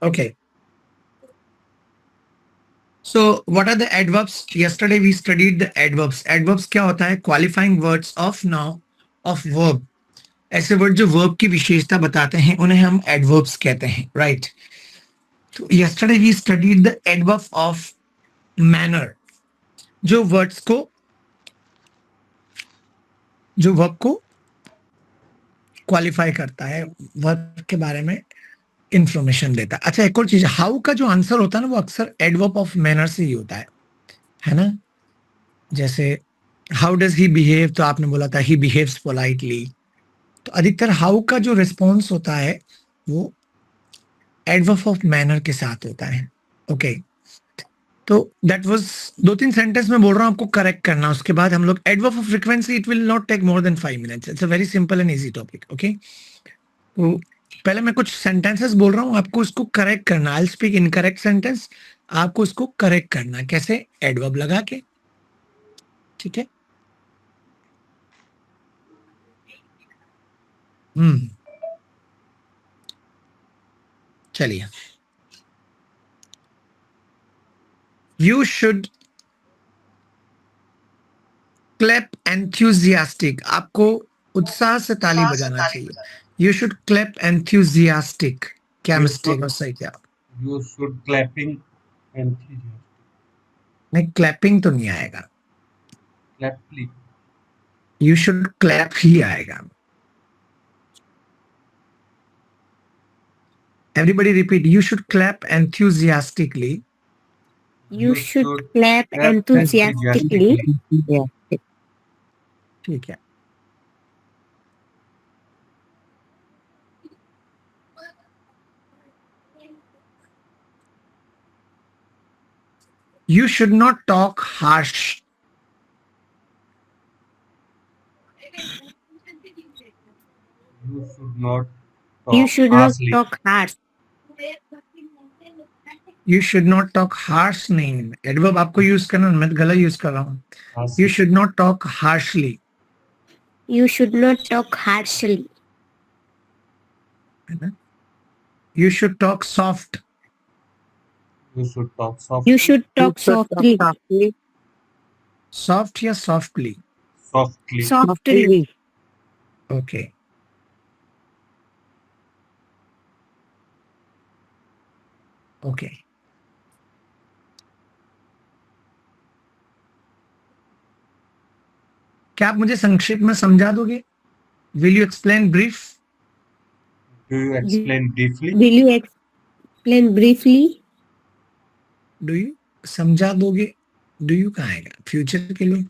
Okay. So what are the adverbs? Yesterday we studied the adverbs. Adverbs क्या होता है? Qualifying words of noun of verb. ऐसे word जो verb की विशेषता बताते हैं उन्हें हम एडवर्ब्स कहते हैं, राइट? तो yesterday we studied the adverb of manner, जो वर्ड्स को, जो वर्ब को क्वालिफाई करता है, वर्ब के बारे में इंफॉर्मेशन देता है. अच्छा, एक और चीज, हाउ का जो आंसर होता है ना वो अक्सर एडवर्ब ऑफ मैनर से ही होता है ना? जैसे हाउ डज ही बिहेव, तो आपने बोला था ही बिहेव्स पोलाइटली. तो अधिकतर हाउ का जो रिस्पॉन्स होता है वो एडवर्ब ऑफ मैनर के साथ होता है. ओके, तो दैट वाज 2-3 सेंटेंस में बोल रहा हूं, आपको करेक्ट करना. उसके बाद हम लोग adverb of frequency, it will not take more than 5 minutes. It's a very simple and easy topic. Okay, तो पहले मैं कुछ सेंटेंसेस बोल रहा हूं, आपको इसको करेक्ट करना. I will speak incorrect sentence, आपको इसको करेक्ट करना. कैसे? एडवर्ब लगा के. ठीक है? चलिए. You should clap enthusiastic. आपको उत्साह से ताली बजाना चाहिए. You should clap enthusiastic. क्या मिस्टेक हो सही क्या? You should clapping enthusiastic. नहीं, क्लैपिंग तो नहीं आएगा. Clapply. You should clap ही आएगा. Everybody repeat. You should clap enthusiastically. You should clap enthusiastically. Yeah. ठीक है. You should not talk harsh. You should not You should not harshly. talk harsh. You should not talk harsh नहीं. Adverb आपको use करना, मैं गलत use कर रहा हूँ. Harshly. You should not talk harshly. You should not talk harshly. है ना? You should talk soft. You should talk softly. You should talk softly. Soft या softly? Softly. Softly. Okay. Okay. क्या आप मुझे संक्षेप में समझा दोगे? Will you explain brief? Do you explain briefly? Will you explain briefly? Do you समझा दोगे? Do you कहाँ आएगा? फ्यूचर के लिए.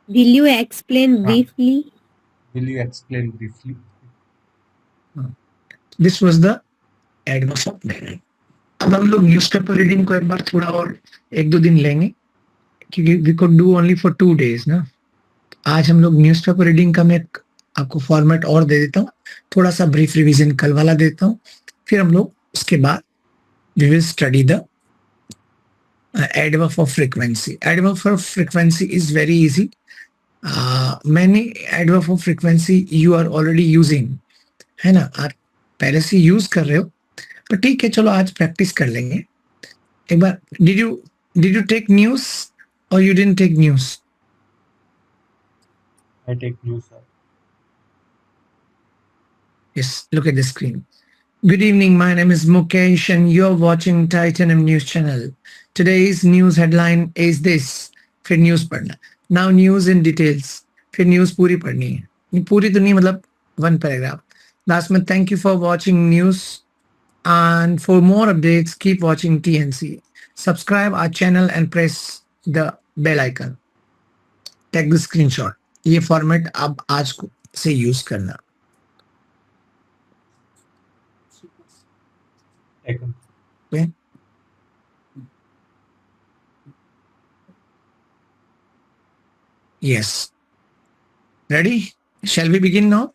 Will you explain briefly? Will you explain briefly? This was the adverb of manner. अब हम लोग newspaper reading को एक बार थोड़ा और 1-2 दिन लेंगे, क्योंकि we could do only for 2 days ना. आज हम लोग न्यूज़पेपर रीडिंग का मैं आपको फॉर्मेट और दे देता हूँ, थोड़ा सा ब्रीफ रिवीजन कल वाला देता हूँ, फिर हम लोग उसके बाद we will study the adverb of frequency. Adverb of frequency is very easy. Many adverb of frequency you are already using, है ना? आप पहले से यूज कर रहे हो, पर ठीक है, चलो आज प्रैक्टिस कर लेंगे एक बार. Did you take news or you didn't take news? I take news, sir. Yes, look at the screen. Good evening, my name is Mukesh and you're watching Titanium News Channel. Today's news headline is this. फिर news पढ़ना. Now news in details. फिर news पूरी पढ़नी है. नहीं, पूरी तो नहीं, मतलब 1 paragraph. Last में thank you for watching news and for more updates keep watching TNC. Subscribe our channel and press the bell icon. Take the screenshot. ये फॉर्मेट आप आज से यूज करना. Taken. Okay? Yes. Ready? Shall we begin now?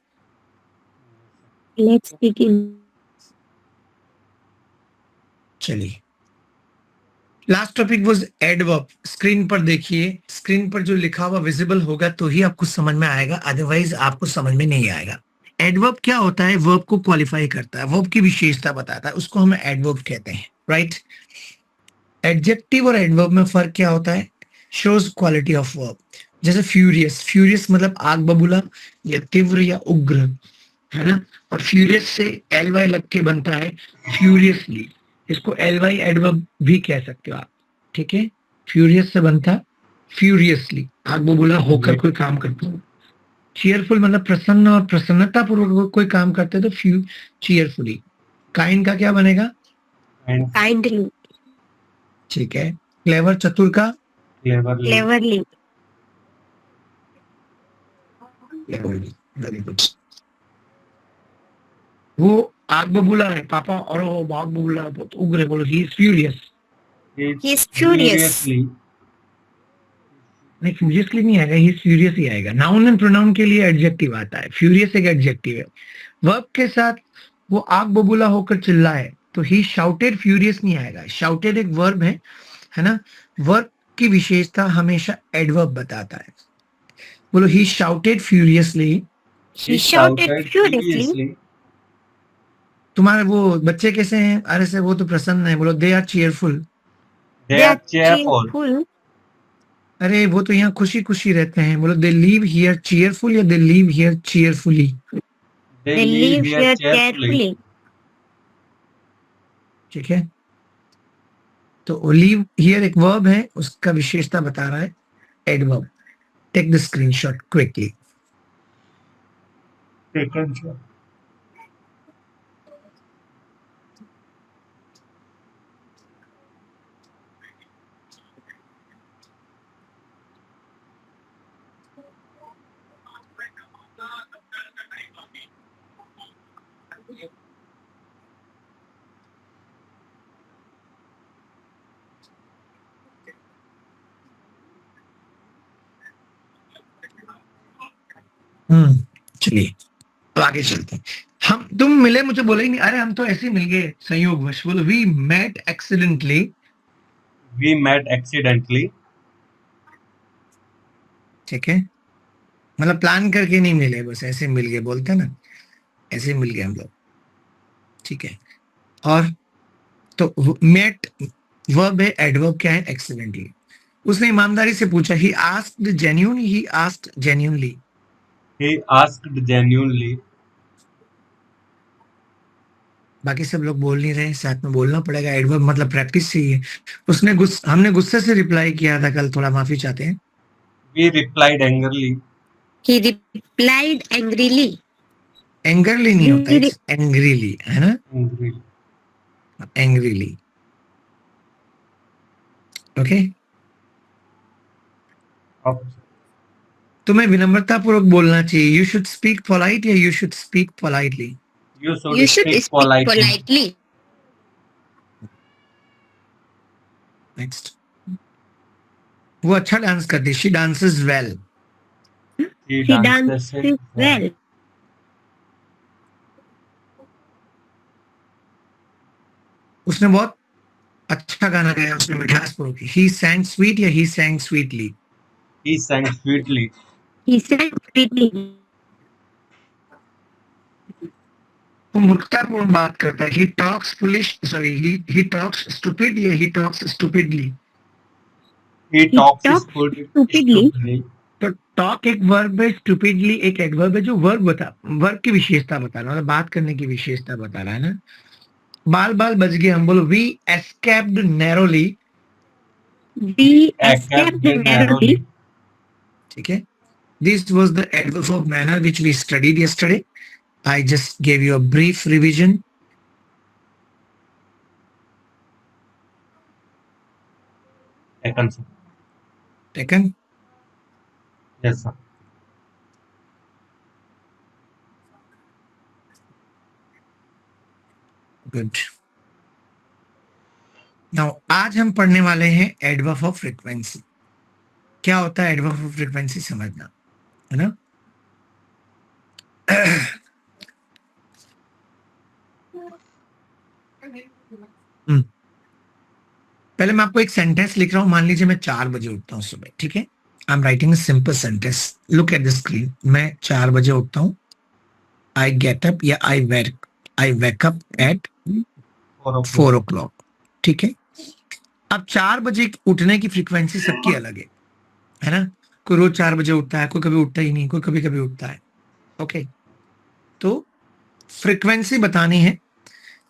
Let's begin. चलिए. Last topic was adverb. Screen पर देखिए, screen पर जो लिखा हुआ विजिबल होगा तो ही आपको समझ में आएगा, अदरवाइज आपको समझ में नहीं आएगा. एडवर्ब क्या होता है? वर्ब को क्वालिफाई करता है, वर्ब की विशेषता बताता है, उसको हम एडवर्ब कहते हैं, राइट? एडजेक्टिव और एडवर्ब में फर्क क्या होता है? Shows quality of verb. जैसे फ्यूरियस, फ्यूरियस मतलब आग बबूला या तीव्र या उग्र, है ना? और फ्यूरियस से एल वाई लग के बनता है फ्यूरियसली, इसको एल वाई एडवर्ब भी कह सकते हो आप, ठीक है? फ्यूरियस से बनता फ्यूरियसली, आग बबूला होकर कोई काम करता है। चीयरफुल मतलब प्रसन्न और प्रसन्नता पूर्वक कोई काम करते तो फ्यू चीयरफुली। काइंड का क्या बनेगा? and kindly, ठीक है। क्लेवर चतुर का cleverly. cleverly, very good. वो आग बबूला है पापा, और वो आग बबूला बहुत उग्र है, बोलो he is furious. he is furious, Furiously. नहीं, फ्यूरियसली नहीं आएगा, ही फ्यूरियस ही आएगा। नाउन एंड प्रोनाउन के लिए एडजेक्टिव आता है, फ्यूरियस एक एडजेक्टिव है। वर्ब के साथ वो आग बबूला होकर चिल्लाए तो ही शाउटेड फ्यूरियस नहीं आएगा, शाउटेड एक वर्ब है ना? वर्ब की विशेषता हमेशा एडवर्ब बताता है। बोलो he shouted furiously. he shouted furiously, तुम्हारे वो बच्चे कैसे हैं? अरे से वो तो प्रसन्न है, बोलो they are cheerful. They are cheerful. cheerful, अरे वो तो यहाँ खुशी खुशी रहते हैं, बोलो दे लीव हियर चीयरफुल या they live here cheerfully. They they live live here here cheerfully. cheerfully, ठीक है? तो लीव हियर एक वर्ब है, उसका विशेषता बता रहा है adverb. Take the screenshot quickly. Taken care. चलिए तो आगे चलते हैं। हम तुम मिले, मुझे बोले ही नहीं, अरे हम तो ऐसे ही मिल गए संयोगवश। बोलो we met accidentally. We met accidentally. ठीक है, मतलब प्लान करके नहीं मिले, बस ऐसे मिल गए, बोलते हैं ना, ऐसे मिल गए हम लोग, ठीक है? और तो मेट वर्ब है, एडवर्ब क्या है? एक्सीडेंटली। उसने ईमानदारी से पूछा, he asked genuinely, he asked genuinely. He asked genuinely. बाकी सब लोग बोल नहीं रहे, साथ में बोलना पड़ेगा, एडवर्ब मतलब प्रैक्टिस चाहिए। उसने हमने गुस्से से रिप्लाई किया था कल, थोड़ा माफी चाहते हैं। We replied angrily. he replied angrily, angrily नहीं होता, he इट्स एंग्रीली, है ना? Angrily. Angrily, okay? Up. तुम्हें विनम्रता पूर्वक बोलना चाहिए, यू शुड स्पीक पोलाइट या you should speak politely. You should you should speak speak politely. politely, next, वो अच्छा डांस करती है, she dances well. She she dances dances well, उसने बहुत अच्छा गाना गाया, उसने मिठास पूर्वक। ही सैंग स्वीट या he sang sweetly. He sang sweetly. he sang sweetly, वो मूर्खतापूर्ण बात करता है, he talks foolish, sorry he talks stupid या he talks stupidly. He talks talks stupidly. stupidly. तो टॉक एक वर्ब है, स्टूपिडली एक एडवर्ब है, जो वर्ब की विशेषता बता रहा है, मतलब बात करने की विशेषता बता रहा है ना। बाल बाल बच गए हम, बोलो we escaped narrowly. we escaped narrowly, ठीक है, this was the adverb of manner which we studied yesterday. I just gave you a brief revision. Taken, sir. Taken? Yes, sir. Good. Now आज हम पढ़ने वाले हैं एडवर्ब ऑफ फ्रीक्वेंसी। क्या होता है एडवर्ब ऑफ फ्रीक्वेंसी, समझना है ना? पहले मैं आपको एक सेंटेंस लिख रहा हूं। मान लीजिए मैं 4 बजे उठता हूं सुबह, ठीक है? I am writing a simple sentence, look at the screen. मैं 4 बजे उठता हूं, आई गेट अप या आई wake up at 4 o'clock. 4 o'clock. ठीक है। अब 4 बजे उठने की फ्रीक्वेंसी सबकी अलग है ना? कोई रोज 4 बजे उठता है, कोई कभी उठता ही नहीं, कोई कभी कभी उठता है। ओके, तो फ्रीक्वेंसी बतानी है।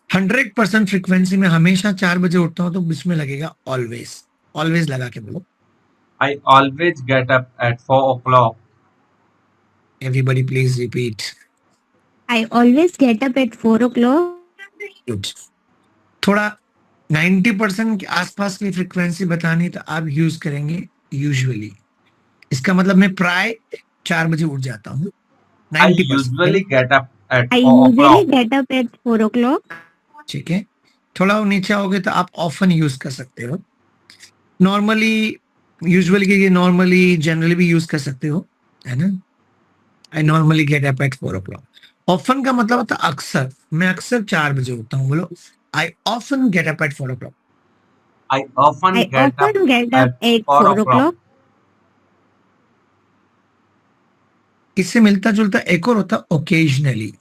100% फ्रीक्वेंसी में हमेशा 4 बजे उठता हूं, तो इसमें लगेगा ऑलवेज लगा के बोलो। I always get up at 4 o'clock. Everybody please repeat. I always get up at 4 o'clock. Good. थोड़ा 90% के आसपास की फ्रीक्वेंसी बतानी, तो आप यूज करेंगे यूजुअली। इसका मतलब मैं प्राय 4 बजे उठ जाता हूँ। I 90%। usually get up at I 4 usually o'clock. get up at 4 o'clock. ठीक है। थोड़ा नीचे आओगे तो आप ऑफन यूज कर सकते हो। नॉर्मली, यूजुअली के लिए नॉर्मली, जनरली भी यूज कर सकते हो, है ना? I normally gate up at 4 o'clock. Often का मतलब होता है अक्सर। मैं अक्सर 4 बजे उठता हूँ। बोलो, I often get up at 4 o'clock. I often I get up often get up at at 4 4 o'clock. o'clock. इससे मिलता जुलता एक और होता ओकेजनली,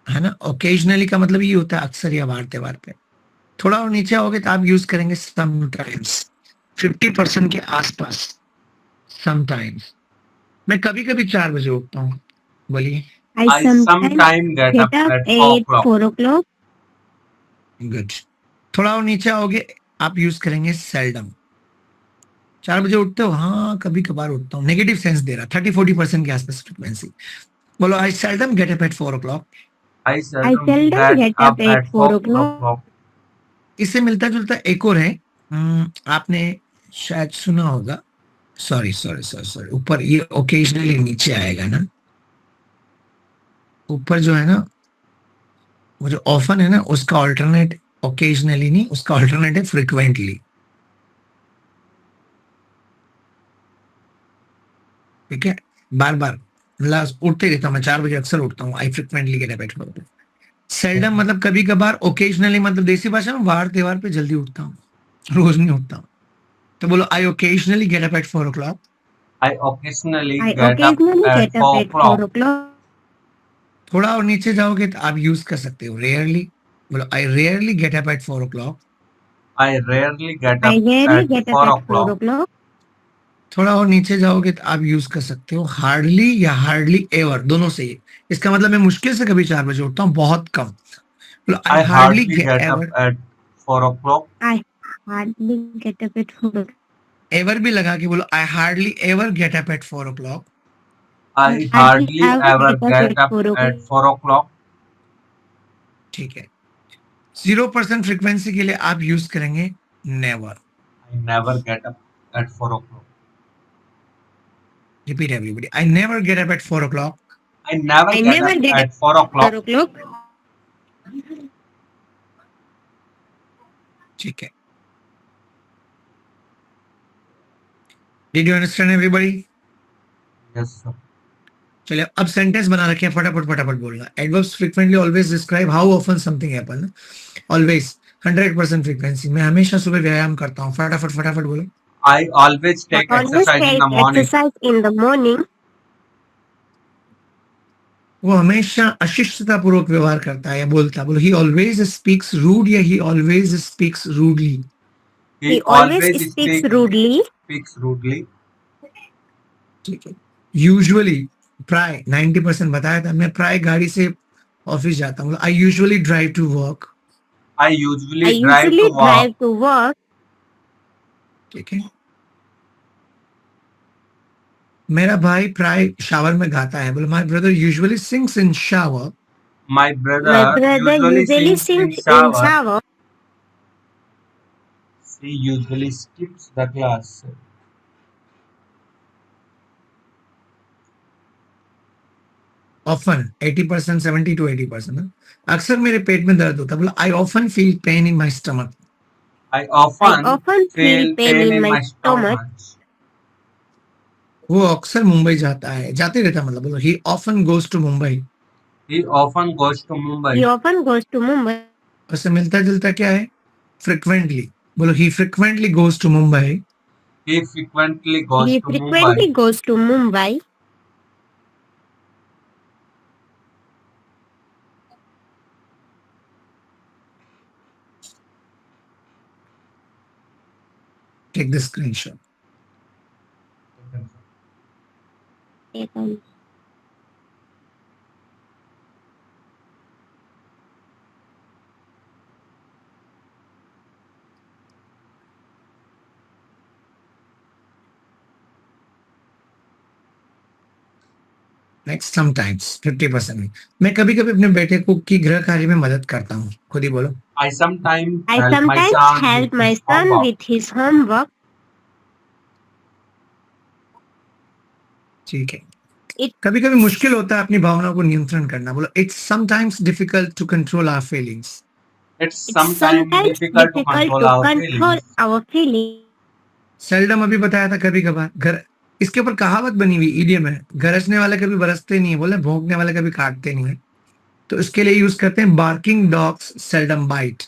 है ना? ओकेजनली का मतलब ये होता है अक्सर या वार त्योहार पे। थोड़ा और नीचे आओगे तो आप यूज करेंगे समटाइम्स। 50% के आसपास समटाइम्स। मैं कभी कभी 4 बजे उठता हूँ। बोलिए। I I sometimes sometime get get up up at 4 at o'clock. 4 o'clock. Good. थोड़ा और नीचे आओगे, आप यूज करेंगे सेल्डम। 4 बजे उठते हो? हाँ, कभी कभार उठता हूँ। नेगेटिव सेंस दे रहा। 30-40% के आसपास फ्रीक्वेंसी। बोलो, I seldom get up at 4 o'clock. I I seldom seldom get get up up at at 4 4 o'clock. o'clock. इससे मिलता जुलता एक और है। आपने शायद सुना होगा। सॉरी, ऊपर ये ओकेजनली नीचे आएगा ना। ऊपर जो है ना, वो जो ऑफन है ना, उसका ऑल्टरनेट ओकेजनली नहीं, उसका ऑल्टरनेट है फ्रिक्वेंटली। ठीक है। बार बार लास्ट उठते रहता हूँ मैं। 4 बजे अक्सर उठता हूँ। I frequently get up at 4 o'clock. Seldom मतलब कभी कभार, ओकेजनली मतलब देसी भाषा में वार त्योहार पे जल्दी उठता हूँ, रोज नहीं उठता हूँ। तो बोलो, I occasionally get up at 4 o'clock. I occasionally I get up occasionally at get up 4 at 4 o'clock. o'clock. थोड़ा और नीचे जाओगे तो आप यूज कर सकते हो रेयरली। बोलो, आई rarely gate up at 4 o'clock. I rarely get I up rarely at get up 4 at 4 o'clock. o'clock. थोड़ा और नीचे जाओगे तो आप यूज कर सकते हो हार्डली या हार्डली एवर, दोनों से ही। इसका मतलब मैं मुश्किल से कभी 4 बजे उठता हूँ, बहुत कम। बोलो, आई I hardly hardly get up ever. at 4 o'clock. I hardly get up at 4 o'clock. Ever भी लगा के बोलो, I hardly ever get up at 4 o'clock. I Hardly hardly ever ever get up get at up 4 o'clock. at 4 o'clock. ठीक है। 0% frequency के लिए आप use करेंगे never. I never get up at 4 o'clock. Repeat everybody, I never get up at 4 o'clock. I never I get never up get up at 4 at 4 o'clock. o'clock. ठीक है। Did you understand everybody? Yes, sir. चलिए, अब sentence बना रखे हैं, फटाफट फटाफट बोलना। Adverbs frequently always describe how often something happen. Always 100% frequency. मैं हमेशा सुबह व्यायाम करता हूँ। फटाफट फटाफट बोलो। I always I take always exercise in take the morning. exercise in the morning. वो हमेशा अशिष्टता पूर्वक व्यवहार करता है या बोलता है। बोलो, ही ऑलवेज स्पीक्स रूड या ही always speaks rudely. He He always always speaks rudely. speaks rudely. ठीक है। यूजुअली, प्राय 90% बताया था। मैं प्राय गाड़ी से ऑफिस जाता हूँ। I usually drive to work. I I usually drive to usually work. drive to work. ठीक है। मेरा भाई प्राय शावर में गाता है। बोलो, my brother usually sings in shower. My My brother brother usually usually sings in sings in shower. shower. He usually skips the class. Often 80%, 70 to 80%। अक्सर मेरे पेट में दर्द होता है। बोला, I often feel pain in my stomach. I I often often feel feel pain pain in in my my stomach. stomach. वो अक्सर मुंबई जाता है, जाते रहता है। मतलब बोलो, he often goes to Mumbai. He often goes to He Mumbai. often goes to Mumbai. उससे मिलता जुलता क्या है? फ्रिक्वेंटली। बोलो, he frequently goes to Mumbai. He frequently goes He to Mumbai. frequently goes to Mumbai. take the screenshot. Next sometimes 50%। मैं कभी-कभी अपने बेटे को की गृह कार्य में मदद करता हूँ। खुद ही बोलो। I sometimes I help my sometimes son help with my his son homework. with his homework. ठीक है। It- कभी-कभी मुश्किल होता है अपनी भावनाओं को नियंत्रण करना। बोलो it's sometimes difficult to control our feelings. It's It's sometimes sometimes difficult to difficult control to our control feelings. our feelings. Seldom अभी बताया था कभी-कभार। घर इसके ऊपर कहावत बनी हुई इडियम है। गरजने वाले कभी बरसते नहीं है, बोले भौंकने वाले कभी काटते नहीं है। तो इसके लिए यूज करते हैं barking dogs seldom bite.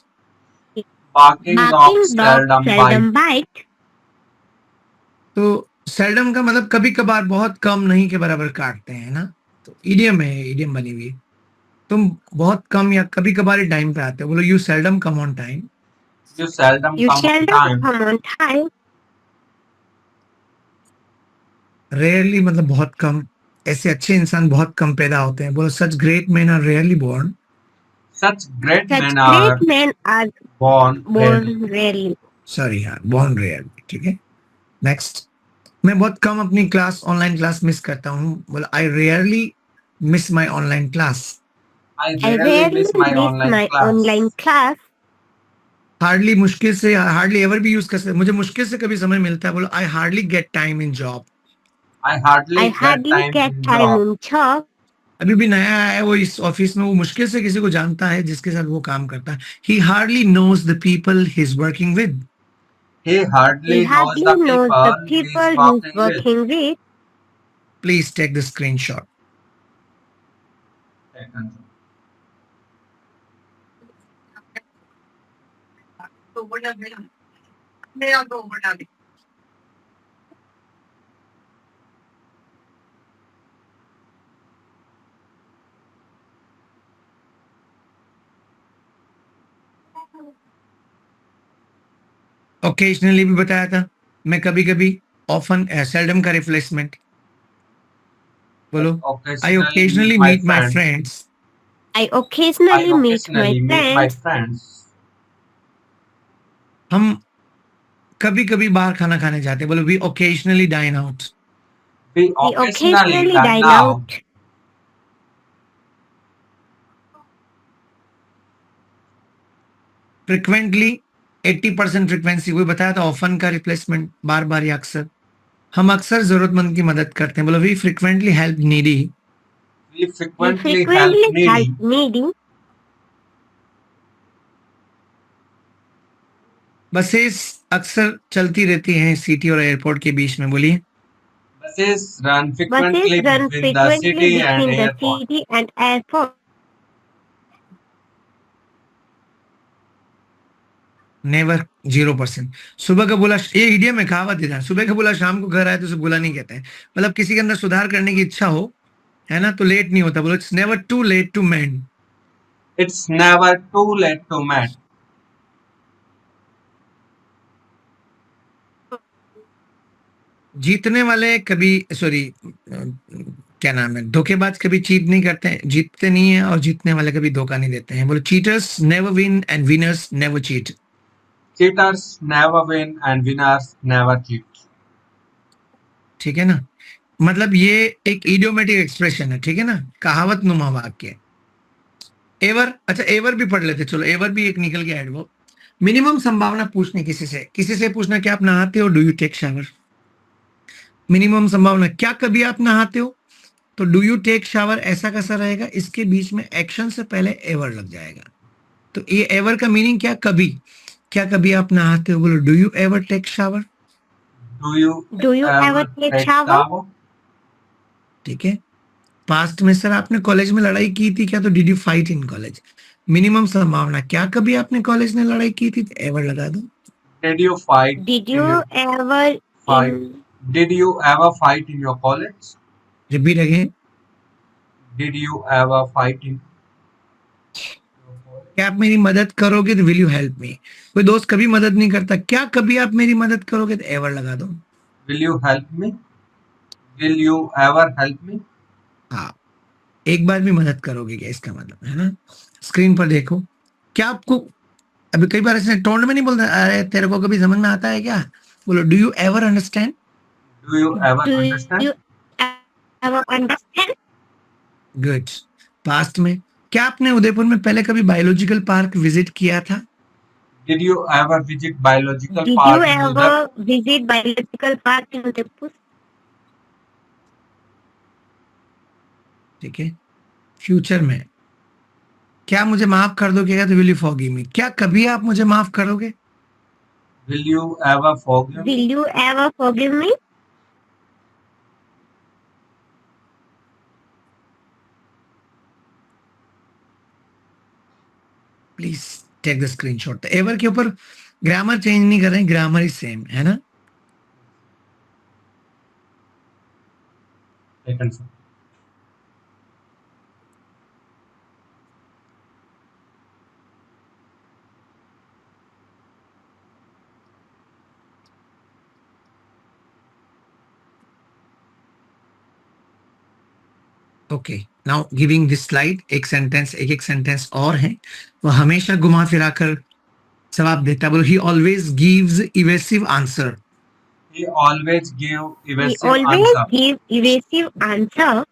Barking dogs Barking dogs seldom bite. seldom bite. तो सेल्डम का मतलब कभी-कभार, बहुत कम, नहीं के बराबर काटते हैं ना। तो इडियम है, इडियम बनी हुई। तुम बहुत कम या कभी-कभार ही टाइम पे आते हो। बोलो you seldom come on time. You seldom You come on seldom time. come on time. Rarely मतलब बहुत कम। ऐसे अच्छे इंसान बहुत कम पैदा होते हैं। बोलो such great man are rarely born. Such great Such men great are men are born rarely. born rarely. Sorry यार, बोर्न रेयरली। ठीक है, नेक्स्ट। मैं बहुत कम अपनी क्लास, ऑनलाइन क्लास मिस करता हूँ। बोलो आई rarely miss my online class. I I rarely rarely miss my miss online my class. online class. Hardly मुश्किल से, हार्डली एवर भी यूज कर सकते। मुझे मुश्किल से कभी समय मिलता है। बोलो I hardly get time in job. I hardly I get hardly time get in time job. in job. अभी भी नया आया है वो इस ऑफिस में। वो मुश्किल से किसी को जानता है जिसके साथ वो काम करता है। He hardly knows the people he is working with. He He hardly knows hardly the knows the people he is people he's working with. working with. Please take the screenshot. Occasionally भी बताया था। मैं कभी-कभी, often, seldom का replacement. बोलो I Occasionally meet occasionally my meet my friends. Friends. I I occasionally meet my occasionally meet my friends. friends. हम कभी-कभी बाहर खाना खाने जाते हैं। बोलो we occasionally dine out. We We occasionally occasionally dine dine out. out. Frequently 80% frequency, वही बताया था। ऑफन का रिप्लेसमेंट बार बार या अक्सर। हम अक्सर जरूरतमंद की मदद करते हैं। बोलो we frequently help needy. We We frequently help frequently help needy. needy. Buses अक्सर चलती रहती हैं सिटी और एयरपोर्ट के बीच में। बोलिए Buses run Buses frequently run between the frequently city and between the airport. city and airport. Never 0%। सुबह का बोला, ये इडियम में कहावत है। सुबह का बोला शाम को घर आए तो उसे बुला नहीं कहते हैं। मतलब किसी के अंदर सुधार करने की इच्छा हो, है ना, तो लेट नहीं होता। बोलो it's never too late to mend. It's never too late to mend. जीतने वाले कभी, सॉरी, क्या नाम है, धोखेबाज कभी चीट नहीं करते हैं, जीतते नहीं है। और जीतने वाले कभी धोखा नहीं देते हैं। बोलो cheaters never win and winners never cheat. Cheaters never win and winners never cheat. ठीक है ना। मतलब ये एक इडियोमेटिक एक्सप्रेशन है। ठीक है ना, कहावत नुमा वाक्य। एवर, अच्छा एवर भी पढ़ लेते। चलो एवर भी एक निकल गया एडवर्ब। मिनिमम संभावना पूछने किसी से पूछना क्या आप नहाते हो, do you take shower. Minimum संभावना, क्या कभी आप नहाते हो, तो डू यू टेक शावर ऐसा कैसा रहेगा। इसके बीच में एक्शन से पहले एवर लग जाएगा। तो ये एवर का मीनिंग क्या, कभी। क्या कभी आप नहाते हो, बोलो do you ever take shower. Do you Do you ever ever take take shower? shower? ठीक है। पास्ट में सर आपने कॉलेज में लड़ाई की थी क्या, तो did you fight in college. Minimum संभावना, क्या कभी आपने कॉलेज में लड़ाई की थी, एवर लगा दो। Did you fight Did in you your ever fight? in Did you ever fight in your college? Repeat again. Did you ever fight in your college? क्या आप मेरी मदद करोगे तो विल यू हेल्प मी। कोई दोस्त कभी मदद नहीं करता, क्या कभी आप मेरी मदद करोगे तो एवर लगा दो। Will you help me? Will you ever help me? हाँ, एक बार भी मदद करोगे क्या, इसका मतलब है ना। स्क्रीन पर देखो, क्या आपको अभी कई बार ऐसे टोन में नहीं बोलते, अरे तेरे को कभी समझ में आता है क्या, बोलो do you ever understand. Do you ever Do understand? you ever understand? Good. Past में, क्या आपने उदयपुर में पहले कभी बायोलॉजिकल पार्क विजिट किया था। Did you ever visit biological Did park you in Udaipur? ever visit biological park in Udaipur? ठीक है। फ्यूचर में, क्या मुझे माफ कर दोगे तो विल यू फॉरगिव मी, क्या कभी आप मुझे माफ करोगे। Will you ever forgive Will me? you ever forgive me? Please take the screenshot. Ever के ऊपर ग्रामर चेंज नहीं कर रहे हैं, ग्रामर ही सेम है ना। Second, sir. Okay, now giving this slide, एक सेंटेंस एक एक सेंटेंस और है, वो हमेशा घुमा फिरा कर जवाब देता है। बोलो ही always gives evasive answer. He always give He evasive always answer. give evasive answer.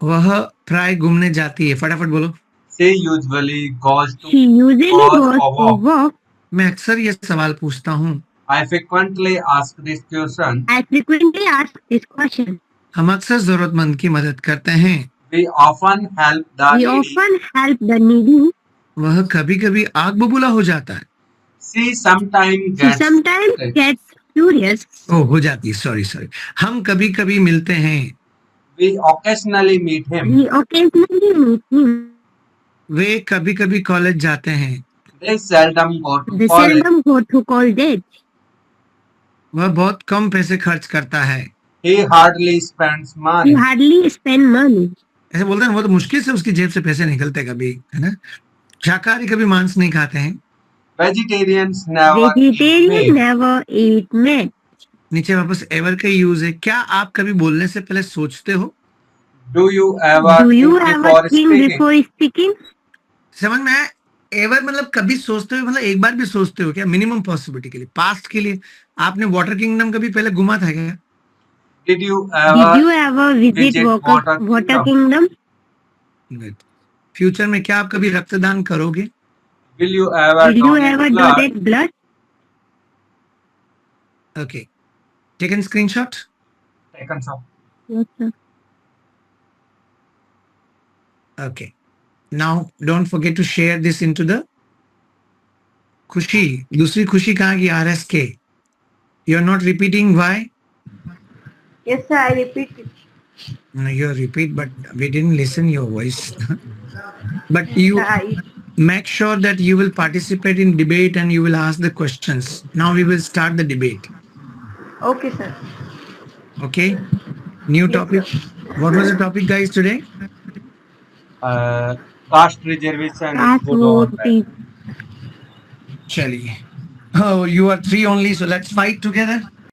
वह प्राय घूमने जाती है, फटाफट बोलो। She usually goes to She usually goes goes for for walk. walk. मैं अक्सर ये सवाल पूछता हूँ। I frequently ask this question. I frequently ask this question. हम अक्सर जरूरतमंद की मदद करते हैं। We often help the We needy. often help the needy. वह कभी कभी आग बबूला हो जाता है। She sometimes She gets sometimes sick. gets furious. ओ हो जाती है, सॉरी सॉरी। हम कभी कभी मिलते हैं। We occasionally meet him. We occasionally meet him. वे कभी कभी कॉलेज जाते हैं। They seldom go to They college. seldom go to college. वह बहुत कम पैसे खर्च करता है। He hardly spends He money. hardly spend money. ऐसे बोलते हैं वो तो मुश्किल से उसकी जेब से पैसे निकलते कभी, है ना। शाकाहारी कभी मांस नहीं खाते हैं। Vegetarians never eat Vegetarian meat. never eat meat. नीचे वापस एवर का यूज है। क्या आप कभी बोलने से पहले सोचते हो। Do you ever Do you think ever before think speaking? before speaking? समझ में आया। एवर मतलब कभी सोचते हो, मतलब एक बार भी सोचते हो क्या, मिनिमम पॉसिबिलिटी के लिए। पास्ट के लिए आपने वाटर किंगडम कभी पहले घुमा था क्या। Did you Did you ever ever visit visit Water Water Kingdom? Future में क्या आप कभी रक्तदान करोगे। Will you ever Will you donate ever blood? donate blood? Okay, taken screenshot. Taken, sir. Yes, sir. Okay, now don't forget to share this into the Khushi. दूसरी खुशी कहाँ की, R S K. You are not repeating, why. Yes, sir. I repeat it. No, you repeat, but we didn't listen your voice. But you make sure that you will participate in debate and you will ask the questions. Now we will start the debate. Okay, sir. Okay? New topic. What was the topic, guys, today? Caste reservation is Caste good or vote bad? is Chaliye. Oh, you are three only, so let's fight together.